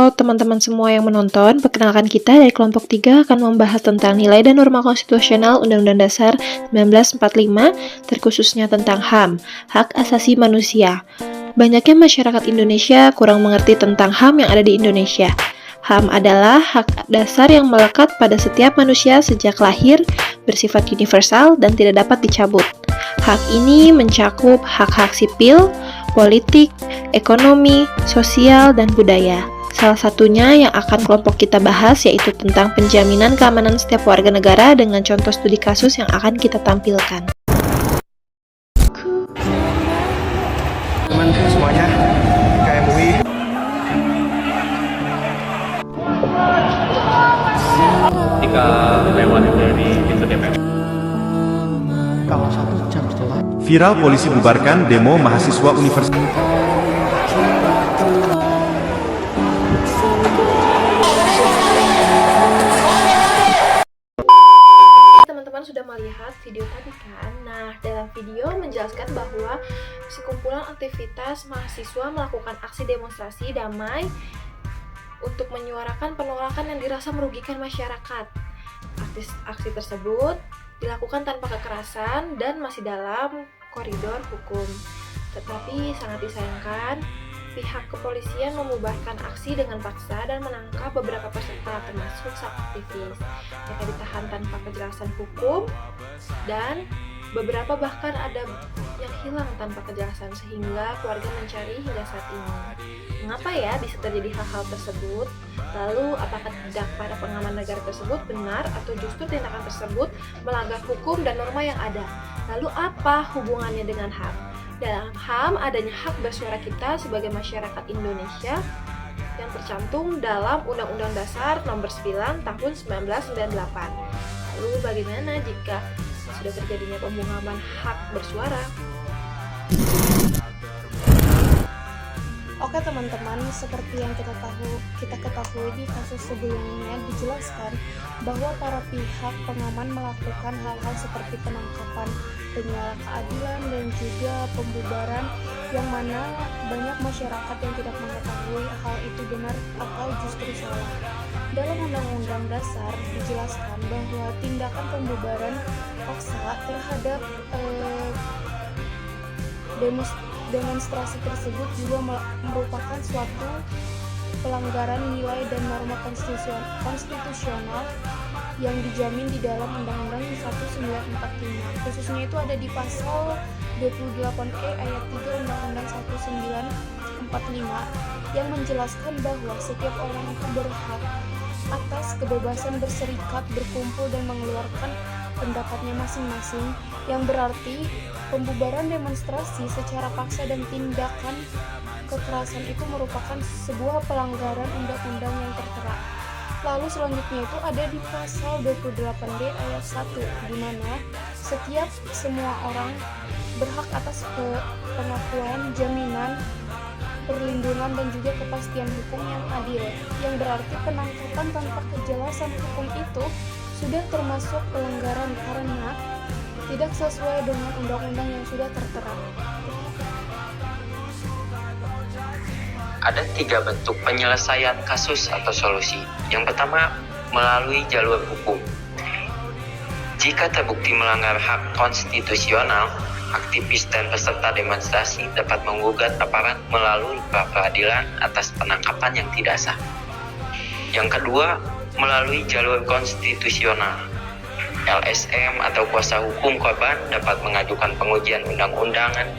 Halo teman-teman semua yang menonton, perkenalkan kita dari kelompok 3 akan membahas tentang nilai dan norma konstitusional Undang-Undang Dasar 1945, terkhususnya tentang HAM, Hak Asasi Manusia. Banyaknya masyarakat Indonesia kurang mengerti tentang HAM yang ada di Indonesia. HAM adalah hak dasar yang melekat pada setiap manusia sejak lahir, bersifat universal dan tidak dapat dicabut. Hak ini mencakup hak-hak sipil, politik, ekonomi, sosial, dan budaya. Salah satunya yang akan kelompok kita bahas yaitu tentang penjaminan keamanan setiap warga negara dengan contoh studi kasus yang akan kita tampilkan. Teman semuanya, KMUI. Ketika lewat dari pintu DPR. Kalau 1 jam setelah Viral polisi bubarkan demo mahasiswa universitas. Teman-teman sudah melihat video tadi kan? Nah, dalam video menjelaskan bahwa sekumpulan aktivitas mahasiswa melakukan aksi demonstrasi damai untuk menyuarakan penolakan yang dirasa merugikan masyarakat. Aksi tersebut dilakukan tanpa kekerasan dan masih dalam koridor hukum. Tetapi sangat disayangkan, pihak kepolisian membubarkan aksi dengan paksa dan menangkap beberapa peserta termasuk sang aktivis. Mereka ditahan tanpa kejelasan hukum dan beberapa bahkan ada yang hilang tanpa kejelasan sehingga keluarga mencari hingga saat ini. Mengapa ya bisa terjadi hal-hal tersebut? Lalu apakah tindak pada pengaman negara tersebut benar atau justru tindakan tersebut melanggar hukum dan norma yang ada? Lalu apa hubungannya dengan HAM? Dalam HAM adanya hak bersuara kita sebagai masyarakat Indonesia yang tercantum dalam Undang-Undang Dasar Nomor 9 Tahun 1998. Lalu bagaimana jika sudah terjadinya pembungkaman hak bersuara? Oke teman-teman, seperti yang kita ketahui di kasus sebelumnya dijelaskan bahwa para pihak pengaman melakukan hal-hal seperti penangkapan penyala keadilan dan juga pembubaran yang mana banyak masyarakat yang tidak mengetahui hal itu benar atau justru salah. Dalam Undang-Undang Dasar dijelaskan bahwa tindakan pembubaran paksa terhadap demonstrasi tersebut juga merupakan suatu pelanggaran nilai dan norma konstitusional yang dijamin di dalam Undang-Undang 1945. Khususnya itu ada di pasal 28E ayat 3 Undang-Undang 1945 yang menjelaskan bahwa setiap orang itu berhak atas kebebasan berserikat, berkumpul dan mengeluarkan pendapatnya masing-masing, yang berarti pembubaran demonstrasi secara paksa dan tindakan kekerasan itu merupakan sebuah pelanggaran undang-undang yang tertera. Lalu selanjutnya itu ada di pasal 28D ayat 1 di mana semua orang berhak atas pengakuan, jaminan, perlindungan dan juga kepastian hukum yang adil, yang berarti penangkapan tanpa kejelasan hukum itu sudah termasuk pelanggaran karena tidak sesuai dengan undang-undang yang sudah tertera. Ada 3 bentuk penyelesaian kasus atau solusi. Yang pertama, melalui jalur hukum. Jika terbukti melanggar hak konstitusional, aktivis dan peserta demonstrasi dapat menggugat aparat melalui pra-peradilan atas penangkapan yang tidak sah. Yang kedua, melalui jalur konstitusional. LSM atau kuasa hukum korban dapat mengajukan pengujian undang-undangan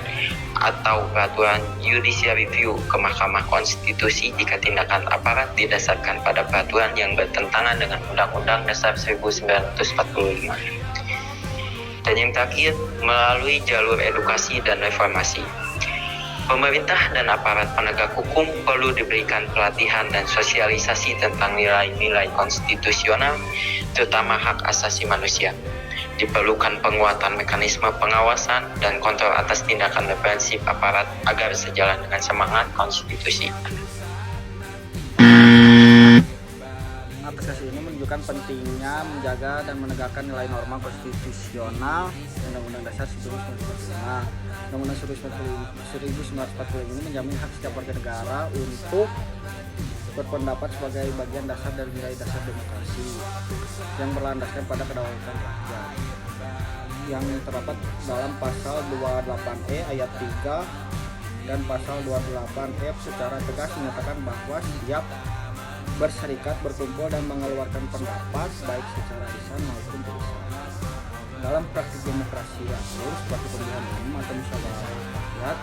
atau peraturan judicial review ke Mahkamah Konstitusi jika tindakan aparat didasarkan pada peraturan yang bertentangan dengan Undang-Undang Dasar 1945. Dan yang terakhir, melalui jalur edukasi dan reformasi. Pemerintah dan aparat penegak hukum perlu diberikan pelatihan dan sosialisasi tentang nilai-nilai konstitusional, terutama hak asasi manusia. Diperlukan penguatan mekanisme pengawasan dan kontrol atas tindakan represif aparat agar sejalan dengan semangat konstitusi. apresiasi ini menunjukkan pentingnya menjaga dan menegakkan nilai norma konstitusional Undang-Undang Dasar 1945. Undang-Undang 1945 ini menjamin hak setiap warga negara untuk berpendapat sebagai bagian dasar dari nilai dasar demokrasi yang berlandaskan pada kedaulatan rakyat yang terdapat dalam pasal 28E ayat 3 dan pasal 28F secara tegas menyatakan bahwa setiap berserikat, berkumpul, dan mengeluarkan pendapat baik secara lisan maupun tulisan. Dalam praktik demokrasi akur seperti pemilihan umum atau musyawarah rakyat,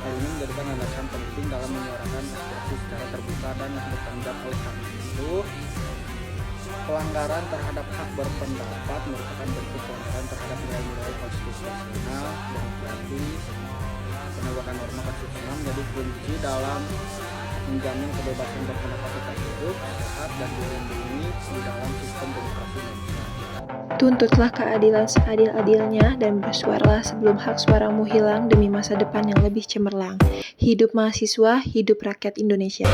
hal ini menjadikan landasan penting dalam menyuarakan aspirasi secara terbuka dan bertanggung jawab. Oleh karena itu, pelanggaran terhadap hak berpendapat merupakan bentuk pelanggaran terhadap nilai-nilai konstitusional, demokratis. Penegakan norma konstitusional menjadi kunci dalam menjamin kebebasan berpendapat tetap hidup, sehat, dan dilindungi di dalam sistem demokrasi Indonesia. Tuntutlah keadilan seadil-adilnya dan bersuaralah sebelum hak suaramu hilang demi masa depan yang lebih cemerlang. Hidup mahasiswa, hidup rakyat Indonesia.